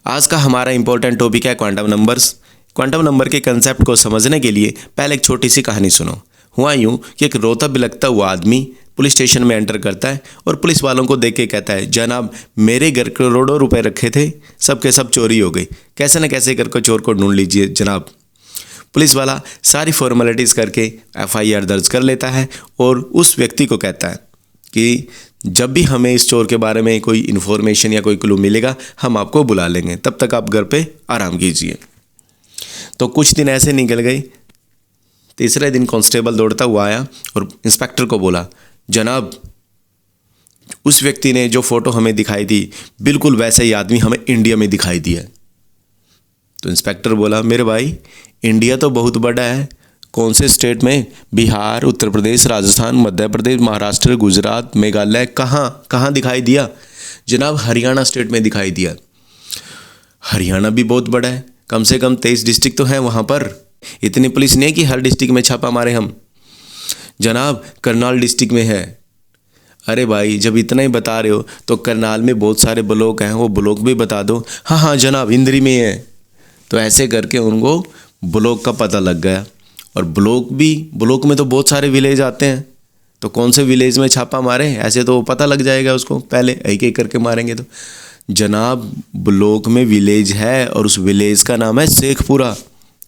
आज का हमारा इंपॉर्टेंट टॉपिक है क्वांटम नंबर्स। क्वांटम नंबर के कंसेप्ट को समझने के लिए पहले एक छोटी सी कहानी सुनो। हुआ यूँ कि एक रोता बिलखता हुआ आदमी पुलिस स्टेशन में एंटर करता है और पुलिस वालों को देख के कहता है, जनाब मेरे घर करोड़ों रुपए रखे थे, सब के सब चोरी हो गई, कैसे न कैसे करके चोर को ढूंढ लीजिए जनाब। पुलिस वाला सारी फॉर्मेलिटीज़ करके FIR दर्ज कर लेता है और उस व्यक्ति को कहता है कि जब भी हमें इस चोर के बारे में कोई इन्फॉर्मेशन या कोई क्लू मिलेगा हम आपको बुला लेंगे, तब तक आप घर पे आराम कीजिए। तो कुछ दिन ऐसे निकल गए। तीसरे दिन कांस्टेबल दौड़ता हुआ आया और इंस्पेक्टर को बोला, जनाब उस व्यक्ति ने जो फ़ोटो हमें दिखाई दी बिल्कुल वैसे ही आदमी हमें इंडिया में दिखाई दिया। तो इंस्पेक्टर बोला, मेरे भाई इंडिया तो बहुत बड़ा है, कौन से स्टेट में? बिहार, उत्तर प्रदेश, राजस्थान, मध्य प्रदेश, महाराष्ट्र, गुजरात, मेघालय, कहाँ दिखाई दिया? जनाब हरियाणा स्टेट में दिखाई दिया। हरियाणा भी बहुत बड़ा है, कम से कम 23 डिस्ट्रिक्ट तो हैं वहाँ पर। इतनी पुलिस नहीं है कि हर डिस्ट्रिक्ट में छापा मारे हम। जनाब करनाल डिस्ट्रिक्ट में है। अरे भाई जब इतना ही बता रहे हो तो करनाल में बहुत सारे ब्लॉक हैं, वो ब्लॉक भी बता दो। हाँ जनाब इंद्री में है। तो ऐसे करके उनको ब्लॉक का पता लग गया। और ब्लॉक में तो बहुत सारे विलेज आते हैं, तो कौन से विलेज में छापा मारे, ऐसे तो पता लग जाएगा उसको, पहले एक एक करके मारेंगे। तो जनाब ब्लॉक में विलेज है और उस विलेज का नाम है शेखपुरा।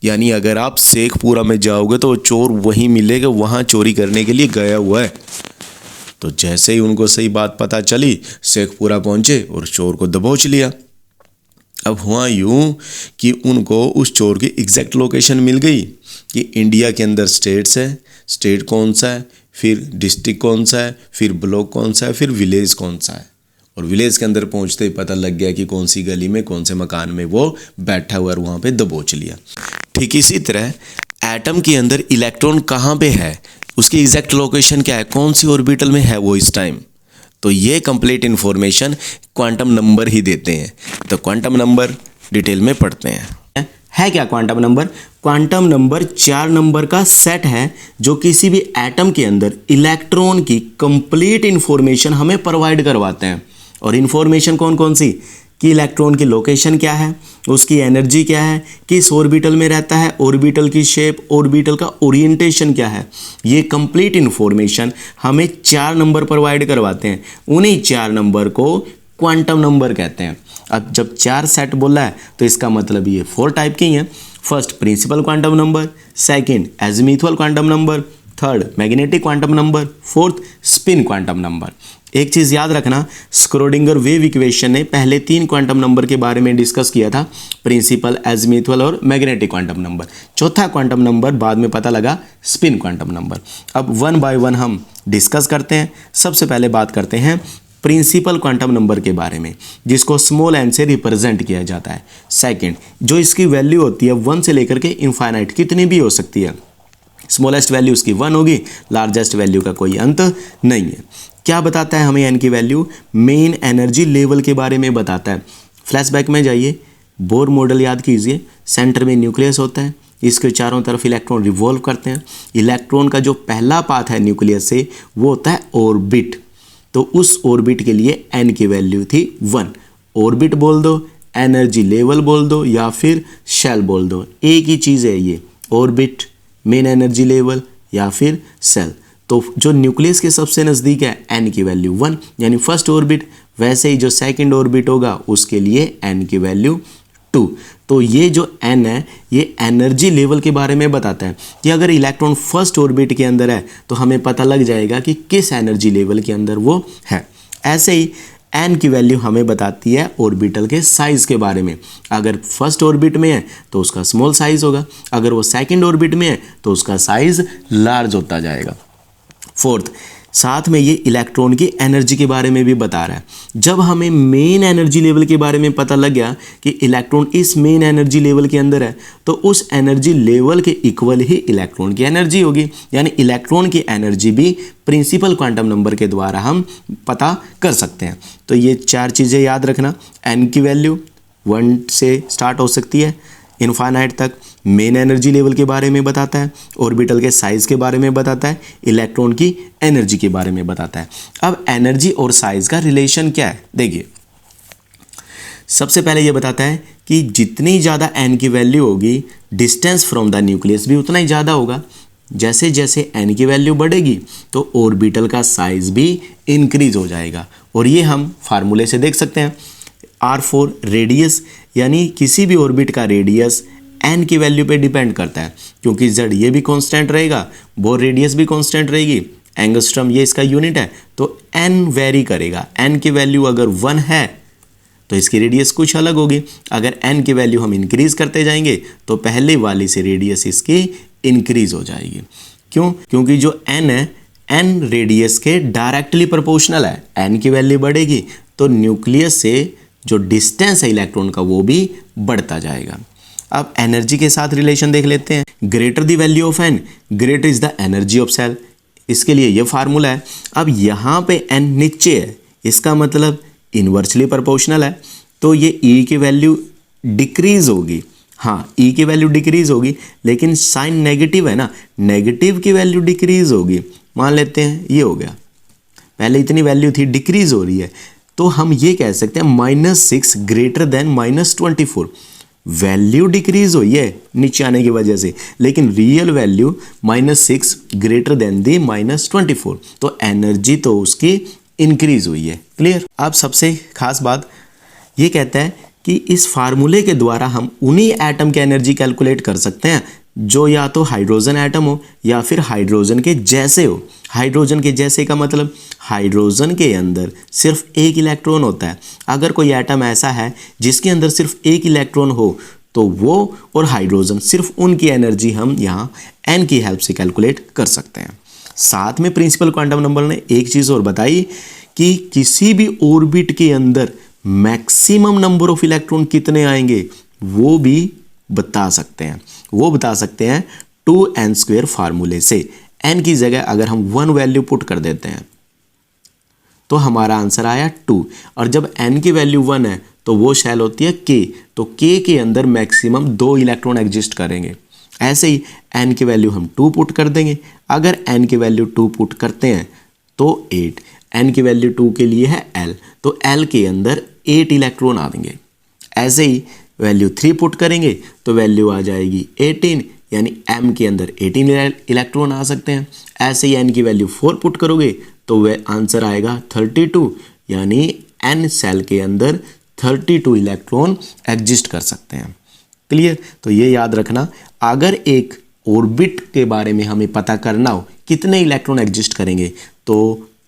यानी अगर आप शेखपुरा में जाओगे तो चोर वहीं मिलेगा, वहाँ चोरी करने के लिए गया हुआ है। तो जैसे ही उनको सही बात पता चली, शेखपुरा पहुँचे और चोर को दबोच लिया। अब हुआ यूँ कि उनको उस चोर की एग्जैक्ट लोकेशन मिल गई कि इंडिया के अंदर स्टेट्स है, स्टेट कौन सा है, फिर डिस्ट्रिक्ट कौन सा है, फिर ब्लॉक कौन सा है, फिर विलेज कौन सा है। और विलेज के अंदर पहुंचते ही पता लग गया कि कौन सी गली में, कौन से मकान में वो बैठा हुआ और वहाँ पे दबोच लिया। ठीक इसी तरह एटम के अंदर इलेक्ट्रॉन कहाँ पे है, उसकी एग्जैक्ट लोकेशन क्या है, कौन सी ऑर्बिटल में है वो इस टाइम, तो ये कंप्लीट इन्फॉर्मेशन क्वांटम नंबर ही देते हैं। तो क्वांटम नंबर डिटेल में पढ़ते हैं। है क्या quantum number? Quantum number 4 number का सेट है जो किसी भी एटम के अंदर इलेक्ट्रॉन की कंप्लीट इन्फॉर्मेशन हमें प्रोवाइड करवाते हैं। और इन्फॉर्मेशन कौन कौन सी? कि इलेक्ट्रॉन की लोकेशन क्या है, उसकी एनर्जी क्या है, किस ऑर्बिटल में रहता है, ऑर्बिटल की शेप, ऑर्बिटल का ओरिएंटेशन क्या है, ये कंप्लीट इन्फॉर्मेशन हमें 4 नंबर प्रोवाइड करवाते हैं। उन्हीं 4 नंबर को क्वांटम नंबर कहते हैं। अब जब 4 सेट बोला है तो इसका मतलब ये 4 टाइप के ही हैं। First principle quantum number, second azimuthal quantum number, third magnetic quantum number, fourth spin quantum number. एक चीज़ याद रखना, स्क्रोडिंगर वेव इक्वेशन ने पहले 3 क्वांटम नंबर के बारे में डिस्कस किया था, प्रिंसिपल, एजीमुथल और मैग्नेटिक क्वांटम नंबर। चौथा क्वांटम नंबर बाद में पता लगा स्पिन क्वांटम नंबर। अब 1 बाय 1 हम डिस्कस करते हैं। सबसे पहले बात करते हैं प्रिंसिपल क्वांटम नंबर के बारे में, जिसको स्मॉल n से रिप्रेजेंट किया जाता है। सेकंड, जो इसकी वैल्यू होती है 1 से लेकर के इनफाइनाइट कितनी भी हो सकती है। स्मॉलेस्ट वैल्यू उसकी 1 होगी, लार्जेस्ट वैल्यू का कोई अंत नहीं है। क्या बताता है हमें n की वैल्यू? मेन एनर्जी लेवल के बारे में बताता है। फ्लैशबैक में जाइए, बोर मॉडल याद कीजिए। सेंटर में न्यूक्लियस होता है, इसके चारों तरफ इलेक्ट्रॉन रिवॉल्व करते हैं। इलेक्ट्रॉन का जो पहला पाथ है न्यूक्लियस से वो होता है ऑर्बिट। तो उस ऑर्बिट के लिए n की वैल्यू थी 1। ऑर्बिट बोल दो, एनर्जी लेवल बोल दो या फिर शेल बोल दो, एक ही चीज़ है ये, ऑर्बिट, मेन एनर्जी लेवल या फिर सेल। तो जो न्यूक्लियस के सबसे नज़दीक है n की वैल्यू 1 यानी फर्स्ट ऑर्बिट, वैसे ही जो सेकंड ऑर्बिट होगा उसके लिए n की वैल्यू 2। तो ये जो n है ये एनर्जी लेवल के बारे में बताता है कि अगर इलेक्ट्रॉन फर्स्ट ऑर्बिट के अंदर है तो हमें पता लग जाएगा कि किस एनर्जी लेवल के अंदर वो है। ऐसे ही n की वैल्यू हमें बताती है ऑर्बिटल के साइज़ के बारे में। अगर फर्स्ट ऑर्बिट में है तो उसका स्मॉल साइज़ होगा, अगर वो सेकंड ऑर्बिट में है तो उसका साइज़ लार्ज होता जाएगा। फोर्थ, साथ में ये इलेक्ट्रॉन की एनर्जी के बारे में भी बता रहा है। जब हमें मेन एनर्जी लेवल के बारे में पता लग गया कि इलेक्ट्रॉन इस मेन एनर्जी लेवल के अंदर है तो उस एनर्जी लेवल के इक्वल ही इलेक्ट्रॉन की एनर्जी होगी। यानी इलेक्ट्रॉन की एनर्जी भी प्रिंसिपल क्वांटम नंबर के द्वारा हम पता कर सकते हैं। तो ये 4 चीज़ें याद रखना, n की वैल्यू 1 से स्टार्ट हो सकती है इनफाइनाइट तक, मेन एनर्जी लेवल के बारे में बताता है, ऑर्बिटल के साइज़ के बारे में बताता है, इलेक्ट्रॉन की एनर्जी के बारे में बताता है। अब एनर्जी और साइज़ का रिलेशन क्या है देखिए। सबसे पहले ये बताता है कि जितनी ज़्यादा n की वैल्यू होगी डिस्टेंस फ्रॉम द न्यूक्लियस भी उतना ही ज़्यादा होगा। जैसे जैसे n की वैल्यू बढ़ेगी तो ऑर्बिटल का साइज भी इंक्रीज हो जाएगा, और ये हम फार्मूले से देख सकते हैं। r4 रेडियस, यानी किसी भी ऑर्बिट का रेडियस n की वैल्यू पे डिपेंड करता है, क्योंकि z ये भी कांस्टेंट रहेगा, बोर रेडियस भी कांस्टेंट रहेगी, एंगस्ट्रम ये इसका यूनिट है, तो n वेरी करेगा। n की वैल्यू अगर 1 है तो इसकी रेडियस कुछ अलग होगी। अगर n की वैल्यू हम इंक्रीज करते जाएंगे तो पहले वाली से रेडियस इसकी इंक्रीज हो जाएगी। क्यों? क्योंकि जो n है n रेडियस के डायरेक्टली प्रोपोर्शनल है। n की वैल्यू बढ़ेगी तो न्यूक्लियस से जो डिस्टेंस है इलेक्ट्रॉन का वो भी बढ़ता जाएगा। अब एनर्जी के साथ रिलेशन देख लेते हैं। Greater the value of n, greater is the energy of cell. इसके लिए ये फार्मूला है। अब यहाँ पे n नीचे है, इसका मतलब इन्वर्सली प्रोपोर्शनल है, तो ये E की वैल्यू डिक्रीज होगी। हाँ, E की वैल्यू डिक्रीज होगी, लेकिन साइन नेगेटिव है ना, नेगेटिव की वैल्यू डिक्रीज होगी। मान लेते हैं ये हो गया, पहले इतनी वैल्यू थी, डिक्रीज हो रही है, तो हम ये कह सकते हैं -6 ग्रेटर देन -24। वैल्यू डिक्रीज हुई है नीचे आने की वजह से, लेकिन रियल वैल्यू -6 ग्रेटर देन दी -24, तो एनर्जी तो उसकी इंक्रीज हुई है। क्लियर? अब सबसे खास बात ये कहता है कि इस फार्मूले के द्वारा हम उन्हीं एटम की एनर्जी कैलकुलेट कर सकते हैं जो या तो हाइड्रोजन एटम हो या फिर हाइड्रोजन के जैसे हो। हाइड्रोजन के जैसे का मतलब हाइड्रोजन के अंदर सिर्फ एक इलेक्ट्रॉन होता है। अगर कोई एटम ऐसा है जिसके अंदर सिर्फ एक इलेक्ट्रॉन हो तो वो और हाइड्रोजन, सिर्फ उनकी एनर्जी हम यहाँ n की हेल्प से कैलकुलेट कर सकते हैं। साथ में प्रिंसिपल क्वांटम नंबर ने एक चीज़ और बताई कि किसी भी ऑर्बिट के अंदर मैक्सिमम नंबर ऑफ इलेक्ट्रॉन कितने आएंगे वो भी बता सकते हैं। वो बता सकते हैं 2n² फार्मूले से। n की जगह अगर हम 1 वैल्यू पुट कर देते हैं तो हमारा आंसर आया 2, और जब n की वैल्यू 1 है तो वो शेल होती है k, तो k के अंदर मैक्सिमम 2 इलेक्ट्रॉन एग्जिस्ट करेंगे। ऐसे ही n की वैल्यू हम 2 पुट कर देंगे। अगर n की वैल्यू 2 पुट करते हैं तो 8, n की वैल्यू 2 के लिए है l, तो l के अंदर 8 इलेक्ट्रॉन आएंगे। ऐसे ही वैल्यू 3 पुट करेंगे तो वैल्यू आ जाएगी 18, यानी m के अंदर 18 इलेक्ट्रॉन आ सकते हैं। ऐसे ही n की वैल्यू 4 पुट करोगे तो वह आंसर आएगा 32, यानी n सेल के अंदर 32 इलेक्ट्रॉन एग्जिस्ट कर सकते हैं। क्लियर? तो ये याद रखना, अगर एक ऑर्बिट के बारे में हमें पता करना हो कितने इलेक्ट्रॉन एग्जिस्ट करेंगे तो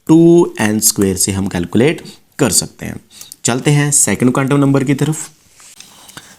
2n² से हम कैलकुलेट कर सकते हैं। चलते हैं सेकंड क्वांटम नंबर की तरफ।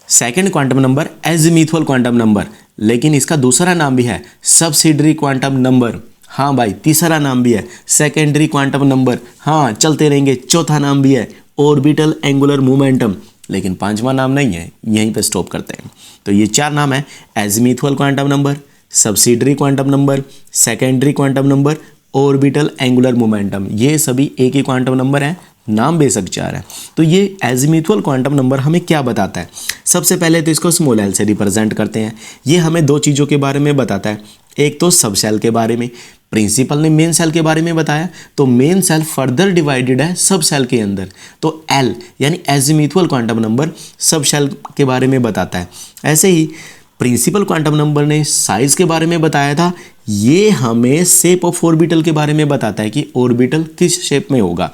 Second quantum number azimuthal quantum number, लेकिन इसका दूसरा नाम भी है सबसिडरी क्वांटम नंबर। हाँ भाई, तीसरा नाम भी है सेकेंडरी क्वांटम नंबर। हाँ, चलते रहेंगे। चौथा नाम भी है ऑर्बिटल एंगुलर मोमेंटम, लेकिन पांचवा नाम नहीं है, यहीं पे स्टॉप करते हैं। तो ये 4 नाम है azimuthal quantum number, subsidiary quantum number, secondary quantum number, orbital angular momentum. ये सभी एक ही क्वांटम नंबर है, नाम बेशक 4 है। तो ये एजीमुथल क्वांटम नंबर हमें क्या बताता है? सबसे पहले तो इसको स्मॉल एल से रिप्रेजेंट करते हैं। ये हमें 2 चीज़ों के बारे में बताता है। एक तो सब सेल के बारे में, प्रिंसिपल ने मेन सेल के बारे में बताया, तो मेन सेल फर्दर डिवाइडेड है सब सेल के अंदर, तो एल यानी एजीमुथल क्वांटम नंबर सब सेल के बारे में बताता है। ऐसे ही प्रिंसिपल क्वांटम नंबर ने साइज के बारे में बताया था, ये हमें शेप ऑफ ऑर्बिटल के बारे में बताता है कि ऑर्बिटल किस शेप में होगा।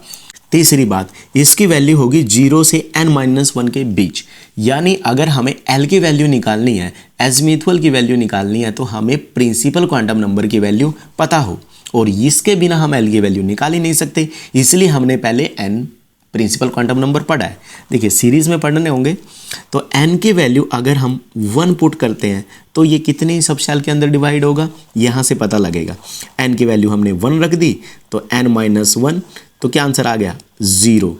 तीसरी बात, इसकी वैल्यू होगी 0 से n-1 के बीच, यानी अगर हमें L की वैल्यू निकालनी है, एजीमुथल की वैल्यू निकालनी है, तो हमें प्रिंसिपल क्वांटम नंबर की वैल्यू पता हो, और इसके बिना हम L की वैल्यू निकाल ही नहीं सकते। इसलिए हमने पहले n प्रिंसिपल क्वांटम नंबर पढ़ा है। देखिए सीरीज में पढ़ने होंगे, तो n की वैल्यू अगर हम 1 पुट करते हैं तो ये कितने सब सेल के अंदर डिवाइड होगा, यहाँ से पता लगेगा। n की वैल्यू हमने 1 रख दी तो n-1, तो क्या आंसर आ गया 0,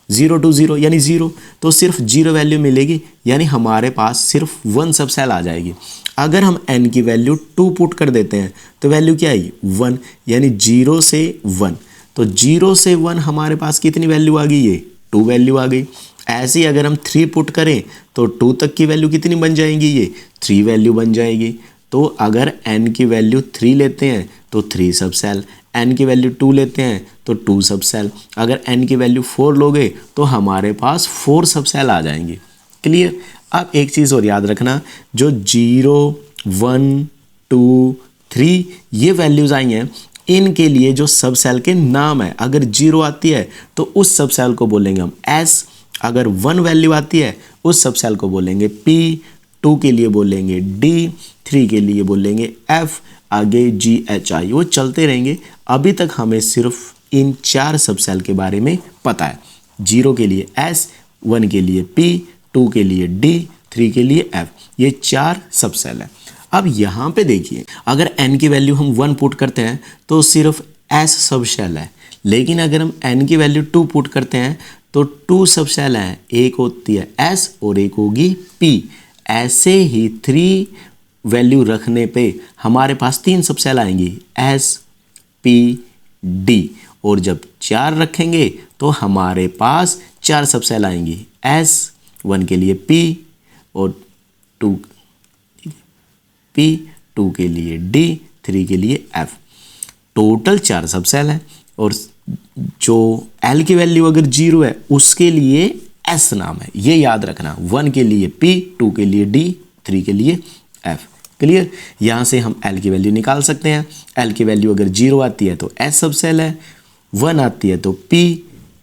0 to 0 यानी 0, तो सिर्फ 0 वैल्यू मिलेगी, यानी हमारे पास सिर्फ 1 सब सेल आ जाएगी। अगर हम n की वैल्यू 2 पुट कर देते हैं तो वैल्यू क्या आई 1, यानी 0 से 1, तो 0 से 1 हमारे पास कितनी वैल्यू आ गई, ये 2 वैल्यू आ गई। ऐसे ही अगर हम 3 पुट करें तो 2 तक की वैल्यू कितनी बन जाएगी, ये 3 वैल्यू बन जाएगी। तो अगर n की वैल्यू 3 लेते हैं तो 3 सब सेल, n की वैल्यू 2 लेते हैं तो 2 सब सेल, अगर n की वैल्यू 4 लोगे तो हमारे पास 4 सब सेल आ जाएंगे। क्लियर। अब एक चीज़ और याद रखना, जो 0, 1, 2, 3 ये वैल्यूज़ आई हैं, इनके लिए जो सब सेल के नाम है, अगर 0 आती है तो उस सब सेल को बोलेंगे हम S, अगर 1 वैल्यू आती है उस सब सेल को बोलेंगे P, 2 के लिए बोलेंगे D, 3 के लिए बोलेंगे F, आगे GHI, वो चलते रहेंगे। अभी तक हमें सिर्फ इन 4 सब सेल के बारे में पता है। 0 के लिए S, 1 के लिए P, 2 के लिए D, 3 के लिए F, ये 4 सब सेल है। अब यहाँ पे देखिए, अगर n की वैल्यू हम 1 पुट करते हैं तो सिर्फ S सब सेल है, लेकिन अगर हम n की वैल्यू 2 पुट करते हैं तो 2 सब सेल हैं, एक होती है S और एक होगी P। ऐसे ही 3 वैल्यू रखने पे हमारे पास 3 सब सेल आएंगी, S, P, D, और जब 4 रखेंगे तो हमारे पास 4 सब सेल आएंगी, S, 1 के लिए P और 2 P, 2 के लिए D, 3 के लिए F। टोटल 4 सब सेल है, और जो L की वैल्यू अगर 0 है उसके लिए S नाम है, ये याद रखना। 1 के लिए P, 2 के लिए D, 3 के लिए F। क्लियर। यहाँ से हम L की वैल्यू निकाल सकते हैं। L की वैल्यू अगर 0 आती है तो S सब सेल है, 1 आती है तो P,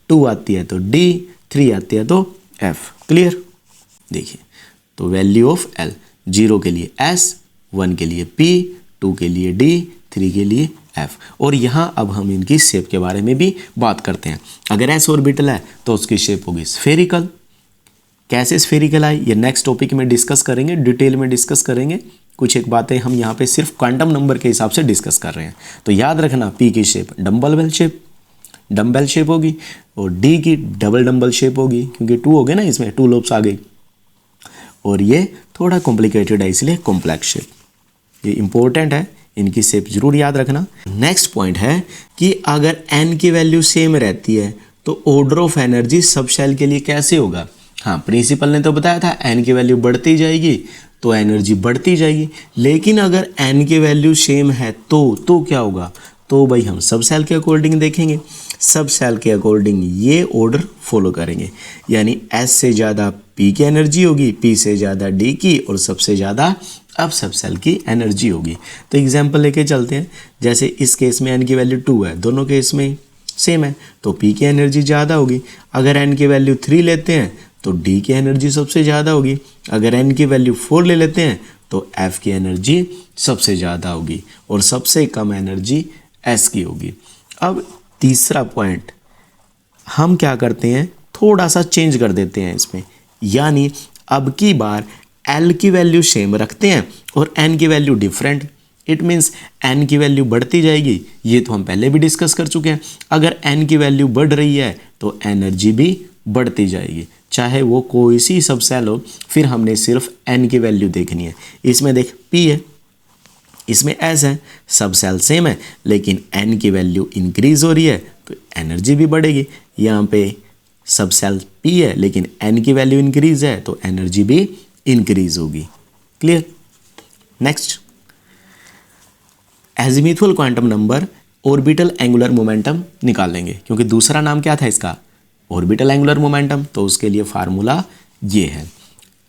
2 आती है तो D, 3 आती है तो F। क्लियर। देखिए, तो वैल्यू ऑफ L, 0 के लिए S, 1 के लिए P, 2 के लिए D, 3 के लिए F। और यहाँ अब हम इनकी शेप के बारे में भी बात करते हैं। अगर S ऑर्बिटल है तो उसकी शेप होगी स्फेरिकल। कैसे स्फेरिकल आई ये नेक्स्ट टॉपिक में डिस्कस करेंगे, डिटेल में डिस्कस करेंगे। कुछ एक बातें हम यहाँ पे सिर्फ क्वांटम नंबर के हिसाब से डिस्कस कर रहे हैं। तो याद रखना, P की शेप डम्बल शेप होगी, और D की डबल डम्बल शेप होगी, क्योंकि 2 हो गए ना, इसमें 2 लोब्स आ गई, और ये थोड़ा कॉम्प्लिकेटेड है इसलिए कॉम्प्लेक्स शेप। ये इंपॉर्टेंट है, इनकी शेप जरूर याद रखना। नेक्स्ट पॉइंट है कि अगर n की वैल्यू सेम रहती है तो ऑर्डर ऑफ एनर्जी सब सेल के लिए कैसे होगा। हाँ, प्रिंसिपल ने तो बताया था n की वैल्यू बढ़ती जाएगी तो एनर्जी बढ़ती जाएगी, लेकिन अगर n की वैल्यू सेम है तो क्या होगा, तो भाई हम सब सेल के अकॉर्डिंग देखेंगे। सब सेल के अकॉर्डिंग ये ऑर्डर फॉलो करेंगे, यानी S से ज़्यादा P की एनर्जी होगी, P से ज़्यादा D की, और सबसे ज़्यादा अब सब सेल की एनर्जी होगी। तो एग्जांपल लेके चलते हैं। जैसे इस केस में n की वैल्यू 2 है, दोनों केस में सेम है, तो P की एनर्जी ज़्यादा होगी। अगर n की वैल्यू 3 लेते हैं तो D की एनर्जी सबसे ज़्यादा होगी। अगर n की वैल्यू 4 ले लेते हैं तो F की एनर्जी सबसे ज़्यादा होगी, और सबसे कम एनर्जी S की होगी। अब तीसरा पॉइंट हम क्या करते हैं, थोड़ा सा चेंज कर देते हैं इसमें, यानी अब की बार L की वैल्यू सेम रखते हैं और n की value different. It means n की वैल्यू बढ़ती जाएगी, ये तो हम पहले भी डिस्कस कर चुके हैं। अगर n की वैल्यू बढ़ रही है तो एनर्जी भी बढ़ती जाएगी, चाहे वो कोई सी सब सेल हो। फिर हमने सिर्फ n की वैल्यू देखनी है। इसमें देख P है, इसमें S है, सब सेल सेम है, लेकिन n की वैल्यू इंक्रीज हो रही है तो एनर्जी भी बढ़ेगी। यहाँ पे सब सेल P है लेकिन n की वैल्यू इंक्रीज है तो एनर्जी भी इंक्रीज होगी। Clear. Next, azimuthal quantum number orbital angular momentum निकालेंगे, क्योंकि दूसरा नाम क्या था इसका, ऑर्बिटल एंगुलर मोमेंटम। तो उसके लिए फार्मूला ये है,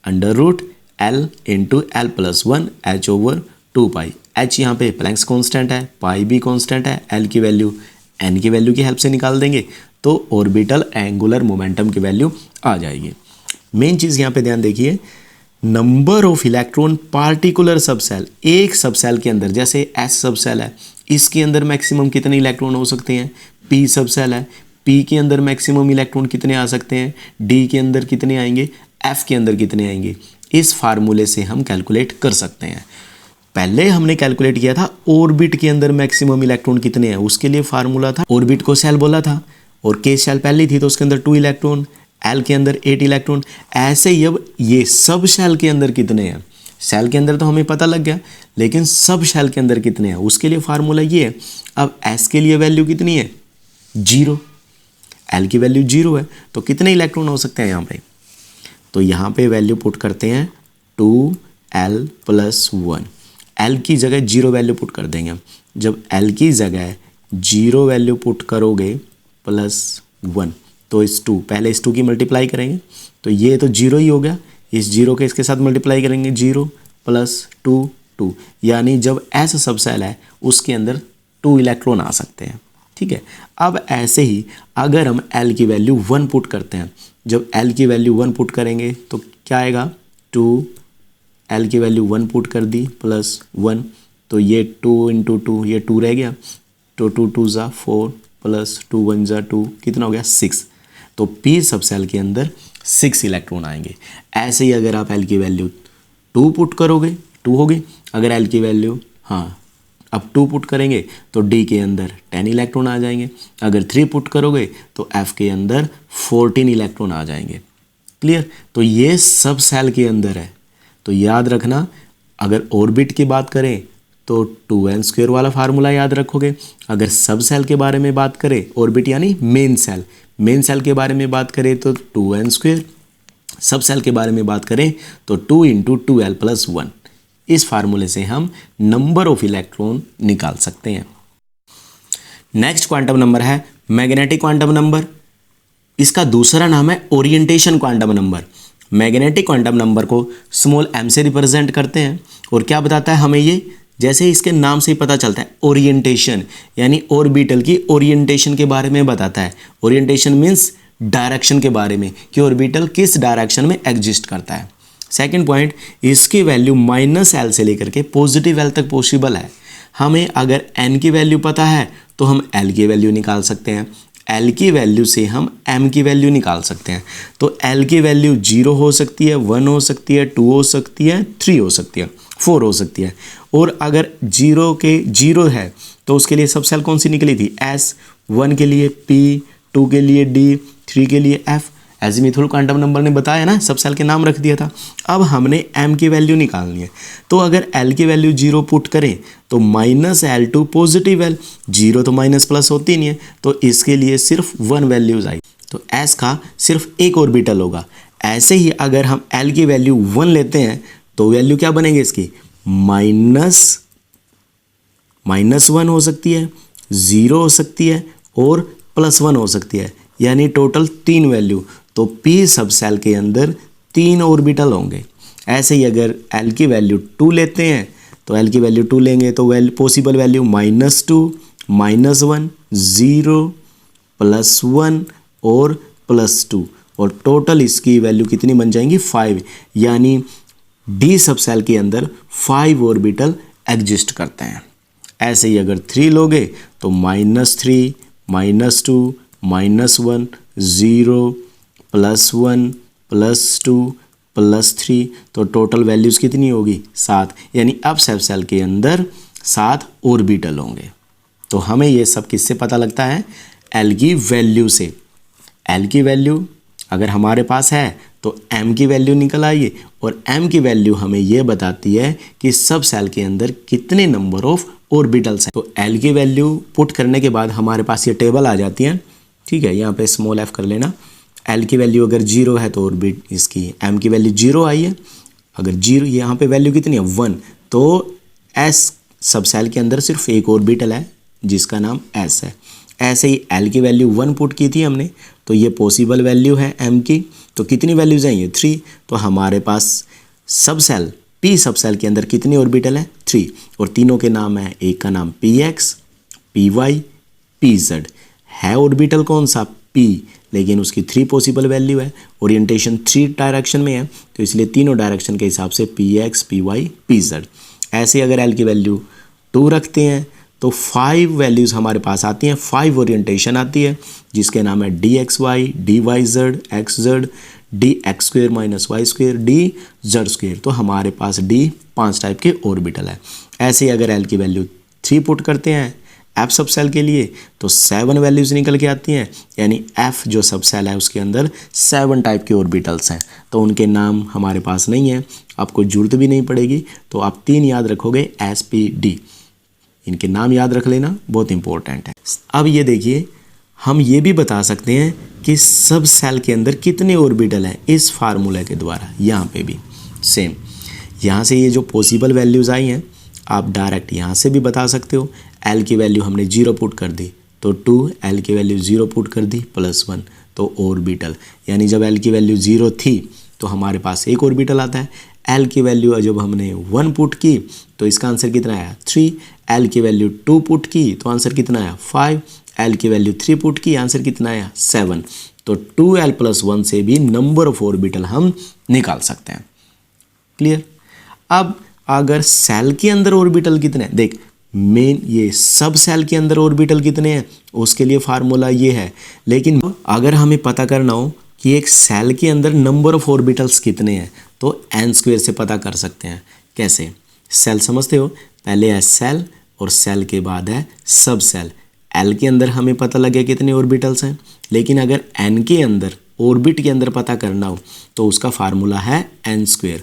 √L × L+1 h/2π। h यहाँ पे प्लैंक्स कांस्टेंट है, पाई भी कांस्टेंट है, L की वैल्यू n की वैल्यू की हेल्प से निकाल देंगे तो ऑर्बिटल एंगुलर मोमेंटम की वैल्यू आ जाएगी। मेन चीज़ यहाँ पे ध्यान देखिए, नंबर ऑफ इलेक्ट्रॉन पार्टिकुलर सब सेल, एक सब सेल के अंदर, जैसे S सब सेल है, इसके अंदर मैक्सिमम कितने इलेक्ट्रॉन हो सकते हैं। P सब सेल है, P के अंदर मैक्सिमम इलेक्ट्रॉन कितने आ सकते हैं, D के अंदर कितने आएंगे, F के अंदर कितने आएंगे। इस फार्मूले से हम कैलकुलेट कर सकते हैं। पहले हमने कैलकुलेट किया था ऑर्बिट के अंदर मैक्सिमम इलेक्ट्रॉन कितने हैं, उसके लिए फार्मूला था, ऑर्बिट को सेल बोला था और K सेल पहली थी तो उसके अंदर 2 इलेक्ट्रॉन, L के अंदर 8 इलेक्ट्रॉन। ऐसे ही अब ये सब सेल के अंदर कितने हैं, सेल के अंदर तो हमें पता लग गया, लेकिन सब सेल के अंदर कितने हैं उसके लिए फार्मूला ये है। अब S के लिए वैल्यू कितनी है, 0, L की वैल्यू 0 है, तो कितने इलेक्ट्रॉन हो सकते हैं यहाँ पे, तो यहाँ पे वैल्यू पुट करते हैं 2L+1। L की जगह 0 वैल्यू पुट कर देंगे हम। जब L की जगह जीरो वैल्यू पुट करोगे +1, तो इस 2 पहले इस 2 की मल्टीप्लाई करेंगे तो ये तो जीरो ही हो गया, इस जीरो के इसके साथ मल्टीप्लाई करेंगे 0 + 2 2, यानी जब S सब सेल है उसके अंदर 2 इलेक्ट्रॉन आ सकते हैं। ठीक है, अब ऐसे ही अगर हम L की वैल्यू 1 पुट करते हैं, जब L की वैल्यू 1 पुट करेंगे तो क्या आएगा 2, L की वैल्यू 1 पुट कर दी +1, तो ये 2 × 2 ये 2 रह गया, तो 2 2 ज़ा 4 + 2 1 ज़ा 2 कितना हो गया 6, तो P सब सेल के अंदर 6 इलेक्ट्रॉन आएंगे। ऐसे ही अगर आप L की वैल्यू 2 पुट करोगे 2 होगी, अगर L की वैल्यू अब 2 पुट करेंगे तो D के अंदर 10 इलेक्ट्रॉन आ जाएंगे, अगर 3 पुट करोगे तो F के अंदर 14 इलेक्ट्रॉन आ जाएंगे। क्लियर, तो ये सब सेल के अंदर है। तो याद रखना, अगर ऑर्बिट की बात करें तो 2n² वाला फार्मूला याद रखोगे, अगर सब सेल के बारे में बात करें ऑर्बिट यानी मेन सेल के बारे में बात करें तो 2n², सब सेल के बारे में बात करें तो 2 × 2l + 1। इस फार्मूले से हम नंबर ऑफ इलेक्ट्रॉन निकाल सकते हैं। नेक्स्ट क्वांटम नंबर है मैग्नेटिक क्वांटम नंबर। इसका दूसरा नाम है orientation quantum number. Magnetic quantum number को स्मॉल m से रिप्रेजेंट करते हैं, और क्या बताता है हमें ये, जैसे इसके नाम से ही पता चलता है ओरिएंटेशन, यानी ऑर्बिटल की ओरिएंटेशन के बारे में बताता है। ओरिएंटेशन मीन्स डायरेक्शन के बारे में, कि ऑर्बिटल किस डायरेक्शन में एग्जिस्ट करता है। सेकंड पॉइंट, इसकी वैल्यू -L से लेकर के +L तक पॉसिबल है। हमें अगर n की वैल्यू पता है तो हम L की वैल्यू निकाल सकते हैं, L की वैल्यू से हम m की वैल्यू निकाल सकते हैं। तो L की वैल्यू 0 हो सकती है, 1 हो सकती है, 2 हो सकती है, 3 हो सकती है, 4 हो सकती है। और अगर 0 है तो उसके लिए सब सेल कौन सी निकली थी S, 1 के लिए P, 2 के लिए D, 3 के लिए F। एजीमुथल क्वांटम नंबर ने बताया ना, सब सेल के नाम रख दिया था। अब हमने m की वैल्यू निकालनी है, तो अगर L की वैल्यू 0 पुट करें तो -L to +L, 0 तो माइनस प्लस होती नहीं है, तो इसके लिए सिर्फ 1 वैल्यूज आई, तो S का सिर्फ एक ऑर्बिटल होगा। ऐसे ही अगर हम L की वैल्यू 1 लेते हैं तो वैल्यू क्या बनेगी इसकी, -1 हो सकती है, 0 हो सकती है और +1 हो सकती है, यानी टोटल 3 वैल्यू। तो P सब सेल के अंदर 3 ऑर्बिटल होंगे। ऐसे ही अगर L की वैल्यू 2 लेते हैं तो L की वैल्यू 2 लेंगे तो पॉसिबल वैल्यू -2, -1, 0, +1 और +2, और टोटल इसकी वैल्यू कितनी बन जाएंगी 5, यानी D सब सेल के अंदर 5 ऑर्बिटल एग्जिस्ट करते हैं। ऐसे ही अगर 3 लोगे तो -3, -2, -1, 0, +1, +2, +3, तो टोटल वैल्यूज़ कितनी होगी 7, यानी अब सब सेल के अंदर 7 ऑर्बिटल होंगे। तो हमें ये सब किससे पता लगता है, L की वैल्यू से। L की वैल्यू अगर हमारे पास है तो M की वैल्यू निकल आइए, और M की वैल्यू हमें ये बताती है कि सब सेल के अंदर कितने नंबर ऑफ ऑर्बिटल्स हैं। तो L की वैल्यू पुट करने के बाद हमारे पास ये टेबल आ जाती है। ठीक है, यहाँ पे स्मॉल f कर लेना। L की वैल्यू अगर 0 है तो ऑर्बिट इसकी M की वैल्यू 0 आई है, अगर 0 यहाँ पे वैल्यू कितनी है 1, तो S सब सेल के अंदर सिर्फ एक ऑर्बिटल है जिसका नाम S है। ऐसे ही L की वैल्यू 1 पुट की थी हमने, तो ये पॉसिबल वैल्यू है M की, तो कितनी वैल्यूज हैं ये 3, तो हमारे पास सब सेल P सब सेल के अंदर कितनी ऑर्बिटल है 3, और तीनों के नाम है, एक का नाम PX, PY, PZ है। ऑर्बिटल कौन सा P, लेकिन उसकी 3 पॉसिबल वैल्यू है, ओरिएंटेशन 3 डायरेक्शन में है, तो इसलिए तीनों डायरेक्शन के हिसाब से PX, PY, PZ। ऐसे अगर L की वैल्यू 2 रखते हैं तो 5 वैल्यूज़ हमारे पास आती हैं, 5 ओरिएंटेशन आती है, जिसके नाम है DXY, DYZ, XZ, DX² - Y², DZ²। तो हमारे पास D 5 टाइप के ऑर्बिटल है। ऐसे ही अगर L की वैल्यू 3 पुट करते हैं F सब सेल के लिए तो 7 वैल्यूज़ निकल के आती हैं, यानी F जो सब सेल है उसके अंदर 7 टाइप के ऑर्बिटल्स हैं। तो उनके नाम हमारे पास नहीं है, आपको जरूरत भी नहीं पड़ेगी, तो आप 3 याद रखोगे SPD, इनके नाम याद रख लेना, बहुत इंपॉर्टेंट है। अब ये देखिए, हम ये भी बता सकते हैं कि सब सेल के अंदर कितने ऑर्बिटल हैं इस फार्मूले के द्वारा। यहाँ पे भी सेम, यहाँ से ये जो पॉसिबल वैल्यूज़ आई हैं आप डायरेक्ट यहाँ से भी बता सकते हो। एल की वैल्यू हमने 0 पुट कर दी तो 2, एल की वैल्यू 0 पुट कर दी +1 तो ऑर्बिटल, यानी जब एल की वैल्यू 0 थी तो हमारे पास एक ऑर्बिटल आता है। एल की वैल्यू जब हमने 1 पुट की तो इसका आंसर कितना आया 3, एल की वैल्यू 2 पुट की तो आंसर कितना आया 5, एल की वैल्यू 3 पुट की आंसर कितना आया 7। तो 2l+1 से भी नंबर ऑफ ऑर्बिटल हम निकाल सकते हैं। क्लियर। अब अगर सेल के अंदर ऑर्बिटल कितने हैं, देख मेन ये सब सेल के अंदर ऑर्बिटल कितने हैं उसके लिए फार्मूला ये है, लेकिन अगर हमें पता करना हो कि एक सेल के अंदर नंबर ऑफ ऑर्बिटल्स कितने हैं तो n² से पता कर सकते हैं। कैसे, सेल समझते हो, पहले है सेल और सेल के बाद है सब सेल। एल के अंदर हमें पता लगे कितने ऑर्बिटल्स हैं, लेकिन अगर एन के अंदर ऑर्बिट के अंदर पता करना हो तो उसका फार्मूला है n²।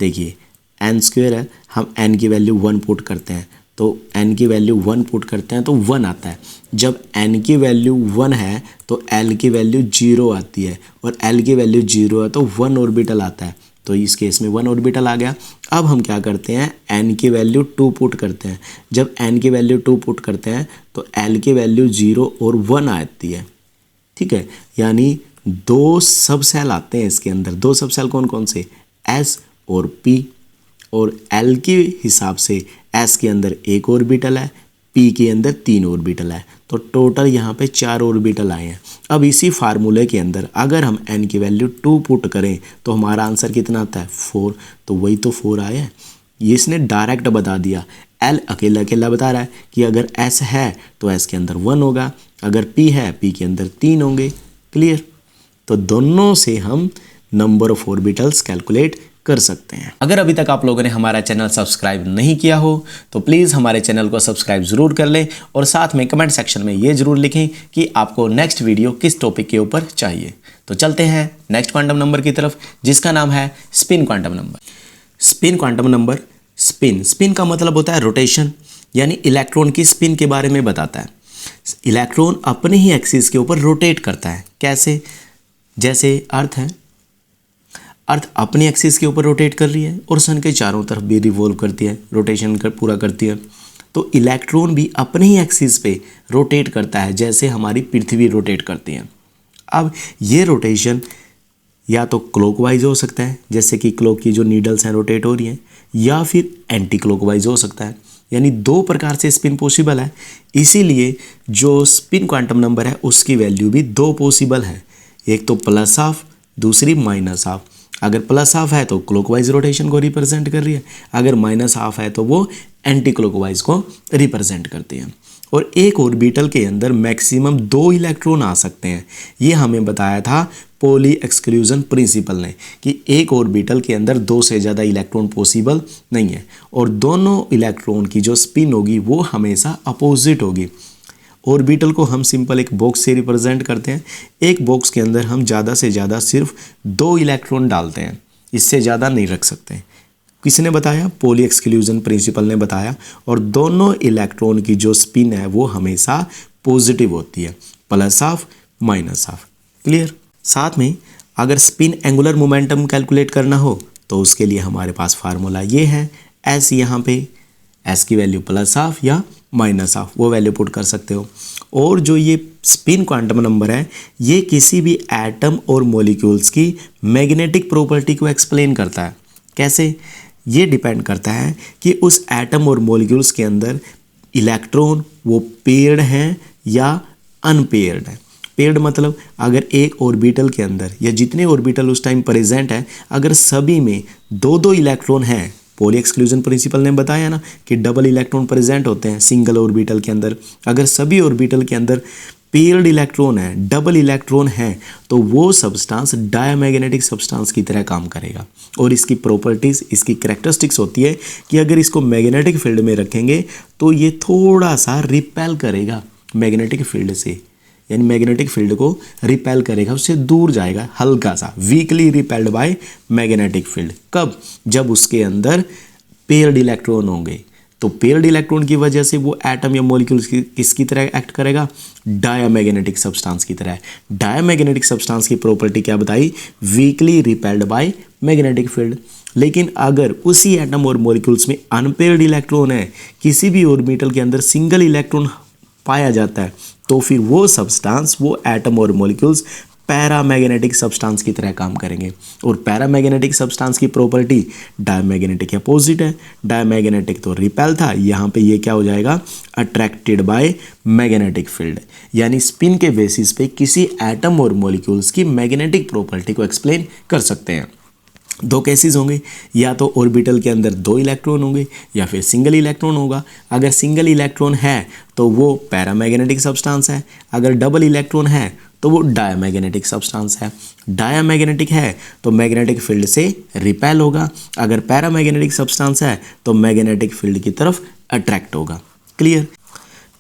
देखिए n² है, हम n की वैल्यू 1 पुट करते हैं तो n की वैल्यू 1 पुट करते हैं तो 1 आता है। जब n की वैल्यू 1 है तो l की वैल्यू 0 आती है, और l की वैल्यू 0 है तो 1 ऑर्बिटल आता है। तो इस केस में 1 ऑर्बिटल आ गया। अब हम क्या करते हैं, n की वैल्यू 2 पुट करते हैं। जब n की वैल्यू 2 पुट करते हैं तो l की वैल्यू 0 और 1 आती है। ठीक है, यानी 2 सब सेल आते हैं इसके अंदर। 2 सब सेल कौन कौन से, s और p, और l के हिसाब से s के अंदर 1 ऑर्बिटल है, p के अंदर 3 ऑर्बिटल है, तो टोटल यहाँ पे 4 ऑर्बिटल आए हैं। अब इसी फार्मूले के अंदर अगर हम n की वैल्यू 2 पुट करें तो हमारा आंसर कितना आता है 4, तो वही तो 4 आया है। ये इसने डायरेक्ट बता दिया। l अकेला अकेला बता रहा है कि अगर s है तो s के अंदर 1 होगा, अगर p है p के अंदर 3 होंगे। क्लियर। तो दोनों से हम नंबर ऑफ ऑर्बिटल्स कैलकुलेट कर सकते हैं। अगर अभी तक आप लोगों ने हमारा चैनल सब्सक्राइब नहीं किया हो तो प्लीज़ हमारे चैनल को सब्सक्राइब ज़रूर कर लें, और साथ में कमेंट सेक्शन में ये ज़रूर लिखें कि आपको नेक्स्ट वीडियो किस टॉपिक के ऊपर चाहिए। तो चलते हैं नेक्स्ट क्वांटम नंबर की तरफ, जिसका नाम है spin quantum number. Spin quantum number, spin का मतलब होता है रोटेशन, यानी इलेक्ट्रॉन की स्पिन के बारे में बताता है। इलेक्ट्रॉन अपने ही एक्सिस के ऊपर रोटेट करता है। कैसे, जैसे अर्थ है, अर्थ अपने एक्सिस के ऊपर रोटेट कर रही है और सन के चारों तरफ भी रिवॉल्व करती है, रोटेशन पूरा करती है। तो इलेक्ट्रॉन भी अपने ही एक्सिस पे रोटेट करता है, जैसे हमारी पृथ्वी रोटेट करती है। अब ये रोटेशन या तो क्लॉकवाइज हो सकता है, जैसे कि क्लॉक की जो नीडल्स हैं रोटेट हो रही हैं, या फिर एंटी क्लॉकवाइज हो सकता है। यानी 2 प्रकार से स्पिन पॉसिबल है। इसीलिए जो स्पिन क्वांटम नंबर है उसकी वैल्यू भी 2 पॉसिबल है, एक तो +12, दूसरी -12। अगर +12 है तो क्लॉकवाइज रोटेशन को रिप्रेजेंट कर रही है, अगर -12 है तो वो एंटी क्लॉकवाइज को रिप्रेजेंट करती है। और एक ऑर्बिटल के अंदर मैक्सिमम 2 इलेक्ट्रॉन आ सकते हैं। ये हमें बताया था पॉली एक्सक्लूजन प्रिंसिपल ने, कि एक ऑर्बिटल के अंदर 2 से ज़्यादा इलेक्ट्रॉन पॉसिबल नहीं है, और दोनों इलेक्ट्रॉन की जो स्पिन होगी वो हमेशा अपोजिट होगी। ऑर्बिटल को हम सिंपल एक बॉक्स से रिप्रेजेंट करते हैं। एक बॉक्स के अंदर हम ज़्यादा से ज़्यादा सिर्फ 2 इलेक्ट्रॉन डालते हैं, इससे ज़्यादा नहीं रख सकते। किसने बताया, पॉली एक्सक्लूजन प्रिंसिपल ने बताया। और दोनों इलेक्ट्रॉन की जो स्पिन है वो हमेशा पॉजिटिव होती है, +12 -12। क्लियर। साथ में अगर स्पिन एंगुलर मोमेंटम कैलकुलेट करना हो तो उसके लिए हमारे पास फार्मूला ये है, एस यहाँ पे एस की वैल्यू +12 या -12 वो वैल्यू पुट कर सकते हो। और जो ये स्पिन क्वांटम नंबर है ये किसी भी एटम और मॉलिक्यूल्स की मैग्नेटिक प्रॉपर्टी को एक्सप्लेन करता है। कैसे, ये डिपेंड करता है कि उस एटम और मॉलिक्यूल्स के अंदर इलेक्ट्रॉन वो पेयर्ड हैं या अनपेयर्ड है। पेयर्ड मतलब अगर एक ऑर्बिटल के अंदर या जितने ऑर्बिटल उस टाइम प्रेजेंट है, अगर सभी में 2-2 इलेक्ट्रॉन हैं, पॉली एक्सक्लूजन प्रिंसिपल ने बताया ना कि डबल इलेक्ट्रॉन प्रेजेंट होते हैं सिंगल ऑर्बिटल के अंदर। अगर सभी ऑर्बिटल के अंदर पेयर्ड इलेक्ट्रॉन है, डबल इलेक्ट्रॉन है, तो वो सब्सटेंस डायमैग्नेटिक सब्सटेंस की तरह काम करेगा। और इसकी प्रॉपर्टीज़, इसकी कैरेक्टरिस्टिक्स होती है कि अगर इसको मैग्नेटिक फील्ड में रखेंगे तो ये थोड़ा सा रिपेल करेगा मैग्नेटिक फील्ड से, यानी मैग्नेटिक फील्ड को रिपेल करेगा, उससे दूर जाएगा, हल्का सा weekly repelled by magnetic field. कब, जब उसके अंदर पेयर्ड इलेक्ट्रॉन होंगे। तो पेयर्ड इलेक्ट्रॉन की वजह से वो एटम या मॉलिक्यूल किसकी तरह एक्ट करेगा, डायमैग्नेटिक सब्सटेंस की तरह। डायमैग्नेटिक सब्सटेंस की प्रॉपर्टी क्या बताई, weekly repelled by magnetic field. लेकिन अगर उसी एटम और मॉलिक्यूल्स में अनपेयर्ड इलेक्ट्रॉन है, किसी भी ऑर्बिटल के अंदर सिंगल इलेक्ट्रॉन पाया जाता है, तो फिर वो सब्सटेंस, वो एटम और मॉलिक्यूल्स पैरामैग्नेटिक सब्सटेंस की तरह काम करेंगे। और पैरामैग्नेटिक सब्सटेंस की प्रॉपर्टी डायमैग्नेटिक के अपोजिट है। डायमैग्नेटिक तो रिपेल था, यहाँ पे ये क्या हो जाएगा, अट्रैक्टेड बाय मैग्नेटिक फील्ड। यानी स्पिन के बेसिस पे किसी एटम और मॉलिक्यूल्स की मैग्नेटिक प्रॉपर्टी को एक्सप्लेन कर सकते हैं। दो केसेस होंगे, या तो ऑर्बिटल के अंदर दो इलेक्ट्रॉन होंगे या फिर सिंगल इलेक्ट्रॉन होगा। अगर सिंगल इलेक्ट्रॉन है तो वो पैरामैग्नेटिक सब्सटेंस है, अगर डबल इलेक्ट्रॉन है तो वो डायमैग्नेटिक सब्सटेंस है। डायमैग्नेटिक है तो मैग्नेटिक फील्ड से रिपेल होगा, अगर पैरामैग्नेटिक सब्सटेंस है तो मैग्नेटिक फील्ड की तरफ अट्रैक्ट होगा। क्लियर।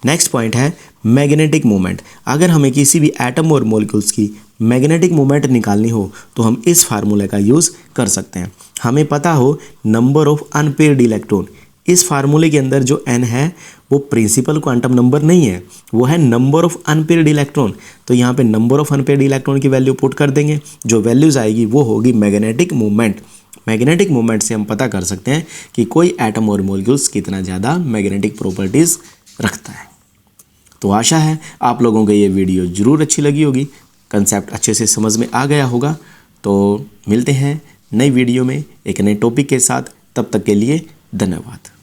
नेक्स्ट पॉइंट है मैग्नेटिक मोमेंट। अगर हमें किसी भी एटम और मॉलिक्यूल्स की मैग्नेटिक मोमेंट निकालनी हो तो हम इस फार्मूले का यूज़ कर सकते हैं। हमें पता हो नंबर ऑफ अनपेयर्ड इलेक्ट्रॉन, इस फार्मूले के अंदर जो n है वो प्रिंसिपल क्वांटम नंबर नहीं है, वो है नंबर ऑफ अनपेयर्ड इलेक्ट्रॉन। तो यहाँ पे नंबर ऑफ अनपेयर्ड इलेक्ट्रॉन की वैल्यू पुट कर देंगे, जो वैल्यूज आएगी वो होगी मैग्नेटिक मोमेंट। मैग्नेटिक मोमेंट से हम पता कर सकते हैं कि कोई एटम और मॉलिक्यूल्स कितना ज़्यादा मैग्नेटिक प्रॉपर्टीज़ रखता है। तो आशा है आप लोगों को ये वीडियो ज़रूर अच्छी लगी होगी, कंसेप्ट अच्छे से समझ में आ गया होगा। तो मिलते हैं नई वीडियो में एक नए टॉपिक के साथ, तब तक के लिए धन्यवाद।